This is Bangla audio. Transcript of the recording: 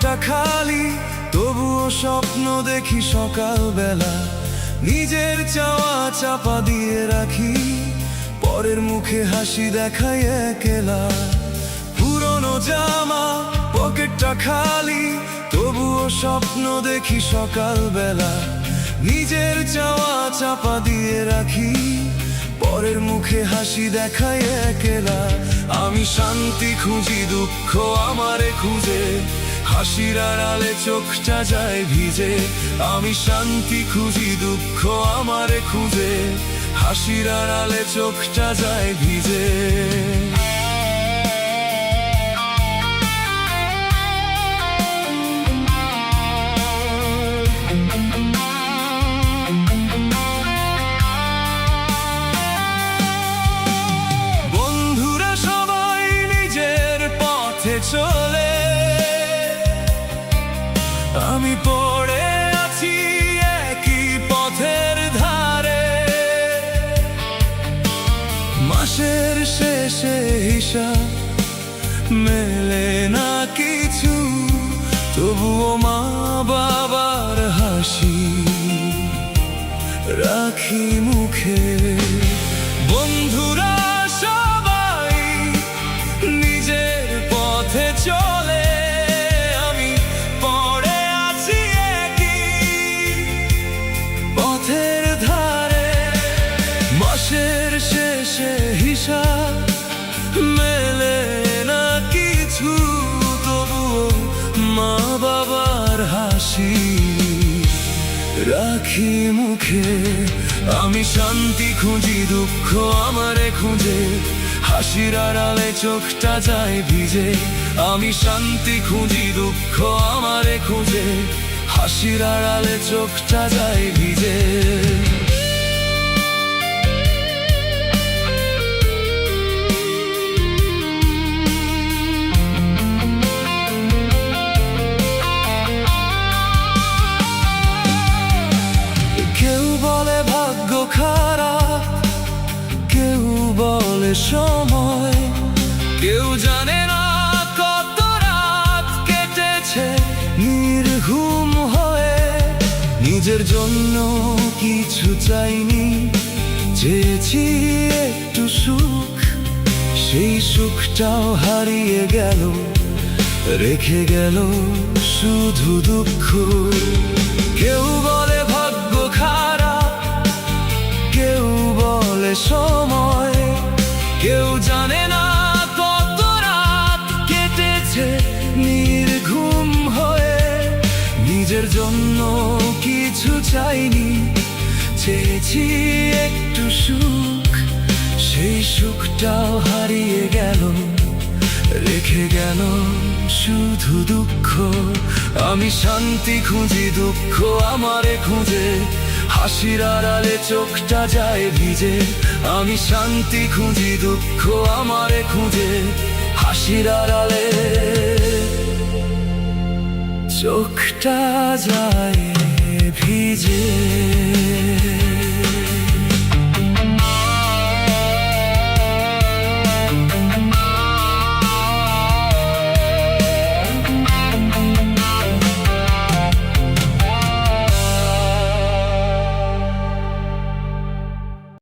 পকেটটা খালি, তবুও স্বপ্ন দেখি সকালবেলা। নিজের চাওয়া চাপা দিয়ে রাখি, পরের মুখে হাসি দেখাই একলা। পুরনো জামা পকেটটা খালি, তবুও স্বপ্ন দেখি সকালবেলা। নিজের চাওয়া চাপা দিয়ে রাখি, পরের মুখে হাসি দেখাই একলা। আমি শান্তি খুঁজি, দুঃখ আমারে খুঁজে, হাসির আড়ালে চোখটা যায় ভিজে। আমি শান্তি খুঁজি, দুঃখ আমারে খুঁজে, হাসির আড়ালে চোখটা যায় ভিজে। বন্ধুরা সবাই নিজের পথে চলে, আমি পড়ে আছি একই পথের ধারে। মাসের শেষে হিসাব মেলে না কিছু, তবুও মা বাবার হাসি রাখি মুখে। বন্ধুরা সবাই নিজের পথে চলে, আমি পড়ে আছি একই পথের ধারে। মাসের শেষে হিসাব মেলে না কিছু, তবুও মা বাবার হাসি রাখি মুখে। আমি শান্তি খুঁজি, দুঃখ আমারে খুঁজে, হাসির আড়ালে চোখটা যায় ভিজে। আমি শান্তি খুঁজি, দুঃখ আমারে খুঁজে, হাসির আড়ালে চোখটা যায় ভিজে। কেউ বলে ভাগ্য খারাপ, কেউ বলে সময়, কেউ জানে না কত রাত কেটেছে নির্ঘুম হয়ে। নিজের জন্য কিছু চাইনি, চেয়েছি একটু সুখ, সেই সুখটাও হারিয়ে গেল, রেখে গেল শুধু দুঃখ। কেউ বলে ভাগ্য খারাপ, কেউ বলে সময়, কেউ জানে না কত রাত কেটেছে নির্ঘুম হয়ে। নিজের জন্য কিছু চাইনি, চেয়েছি একটু সুখ, সেই সুখটাও হারিয়ে গেল, রেখে গেল শুধু দুঃখ। আমি শান্তি খুঁজি, দুঃখ আমারে খুঁজে, হাসির আড়ালে চোখটা যায় ভিজে। আমি শান্তি খুঁজি, দুঃখ আমারে খুঁজে, হাসির আড়ালে চোখটা যায় ভিজে।